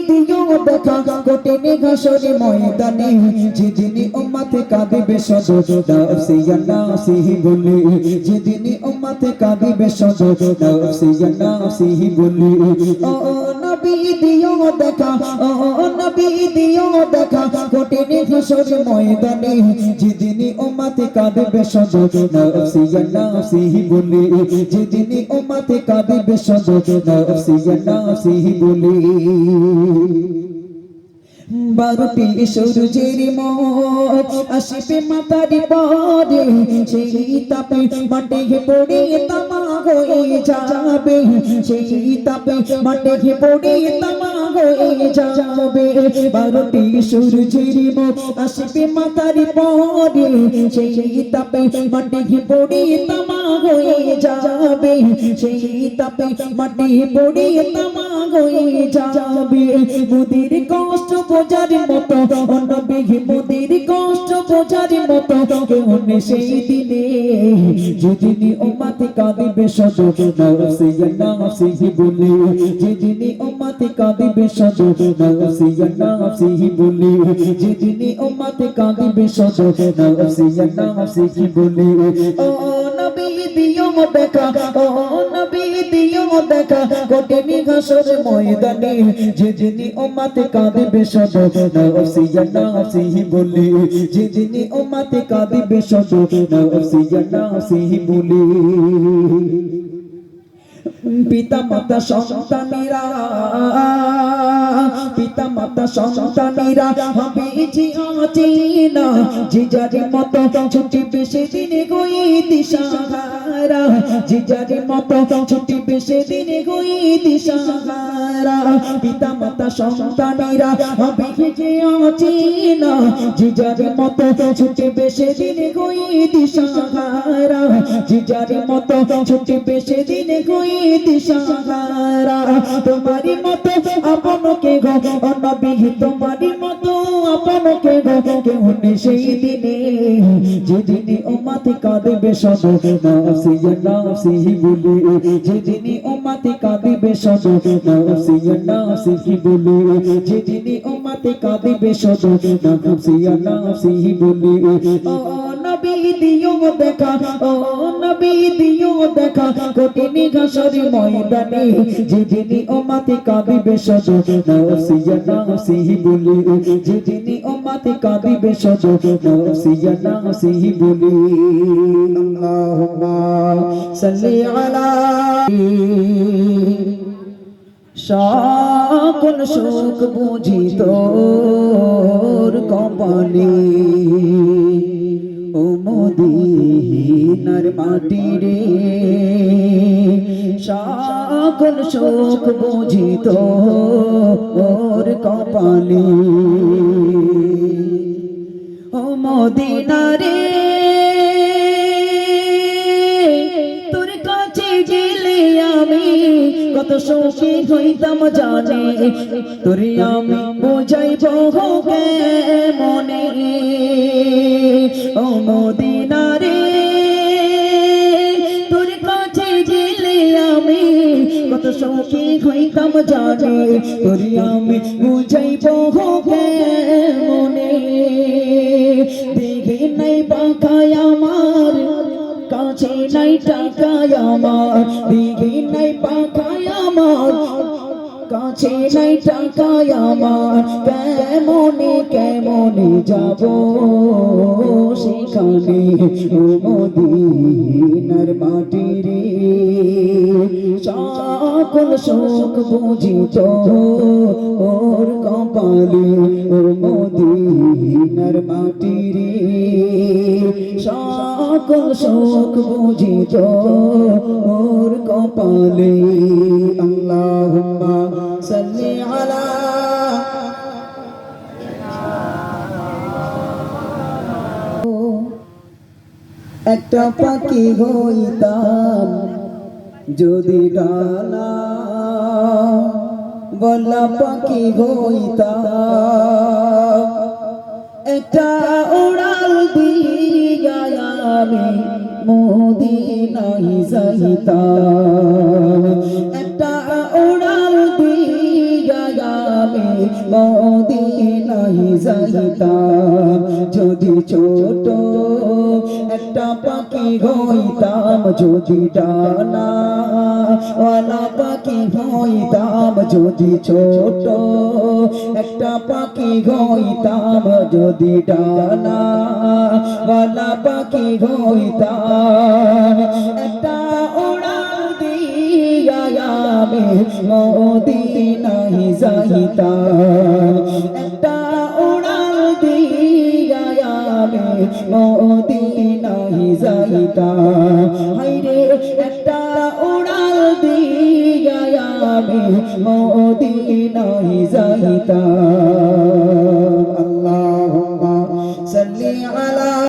দিও দেখা কঠিন ঘাসর ময়দানে যেদিন উম্মত কাঁদিবে শুধু নাফসি ইয়া নাফসি বলে যেদিন উম্মত কাঁদিবে শুধু নাফসি ইয়া নাফসি বলে ও নবী দিও দেখা ও নবী দিও দেখা কঠিন ঘাসর ময়দানে যেদিন উম্মত কাঁদিবে শুধু নাফসি ইয়া নাফসি বলে যেদিন উম্মত কাঁদিবে শুধু নাফসি ইয়া নাফসি বলে বারোটি সূর্যের মত আসবে মাথার পরে সেই তাপে মাটি পড়ে তামা হয়ে যাবে সেই তাপে মাটি পড়ে তামা হয়ে যাবে বারোটি সূর্যের মত আসবে মাথার পরে সেই তাপে মাটি পড়ে তামা হয়ে যাবে সেই তাপে মাটি পড়ে তামা হয়ে যাবে মুদির কষ্ট বোঝার মতো নবী মুদির কষ্ট বোঝার মতো কেউ নেই সেই দিনে যেদিন উম্মত কাঁদিবে শুধু নাফসি ইয়া নাফসি বলে যেদিন উম্মত কাঁদিবে শুধু নাফসি ইয়া নাফসি বলে যেদিন উম্মত কাঁদিবে শুধু নাফসি ইয়া নাফসি বলে ও নবী দিও দেখা ও নবী দিও দেখা কঠিন ঘাসর ময়দানে যেদিন উম্মত কাঁদিবে শুধু নাফসি ইয়া নাফসি বলে যেদিন উম্মত কাঁদিবে শুধু নাফসি ইয়া নাফসি বলে পিতা মাতা সন্তানেরা পিতা মাতা সন্তানেরা হবে যে আচিনা যে যার মতো ছুটি বেশি দিনে গই দিশাহারা যে যার মতো ছুটি বেশি দিনে গই দিশাহারা পিতা মাতা সন্তানেরা হবে যে আচিনা যে যার মতো ছুটি বেশি দিনে গই দিশাহারা যে যার মতো ছুটি বেশি দিনে গই দিশাহারা তোমারি মতো আপনকে গো নবী তোমারি মতো আপনকে গো কেউ নেই সেই দিনে যেদিন উম্মত কাঁদিবে শুধু নাফসি ইয়া নাফসি বলে যেদিন উম্মত কাঁদিবে শুধু নাফসি ইয়া নাফসি বলে যেদিন উম্মত কাঁদিবে শুধু নাফসি ইয়া নাফসি বলে ও নবী দিও দেখা ও নবী দিও দেখা কঠিন ঘাসর ময়দানে যেদিন উম্মত কাঁদিবে শুধু নাফসি ইয়া নাফসি বলে যেদিন উম্মত কাঁদিবে শুধু নাফসি ইয়া নাফসি বলে আল্লাহুম্মা সাল্লি আলা সকল সুখ বুঝি তোর কপালে ও মদিনার মাটি রে সকল সুখ বুঝি তোর কপালে ও মদিনা রে তোর কাছে গেলে আমি কত সুখী হইতাম জানে তোরে আমি বোঝাইব মনে ও মদিনা রে তোর কাছে গেলে আমি কত সুখী হইতাম জানে তোরে আমি বোঝাইব মনে দেখে নাই বাঁকায় আমার কাছে নাই টাকায় আমার দেখে নাই বাঁকায় আমার কাছে নাই টাকায় আমার কেমনে কেমনে যাব সেখানে ও মদিনার মাটি রে সকল সুখ বুঝি তোর কপালে ও মদিনার মাটি রে সকল সুখ বুঝি তোর কপালে আল্লাহুম্মা সাল্লি আলা একটা পাখি হইতাম যদি ডানা বলা পাখি হইতাম একটা উড়াল দিয়া আমি মদিনায় যাইতাম একটা উড়াল দিয়া আমি মদিনায় যাইতাম যদি ছোট একটা পাখি হইতাম যদি ডানা ওয়ালা পাখি হইতাম যদি ছোট একটা পাখি হইতাম যদি ডানা ওয়ালা পাখি হইতাম একটা উড়াল দিয়া আমি মদিনায় যাইতাম একটা উড়াল দিয়া আমি মদিনায় যাইতাম হায়রে একটা উড়াল দিয়া আমি মদিনায় যাইতাম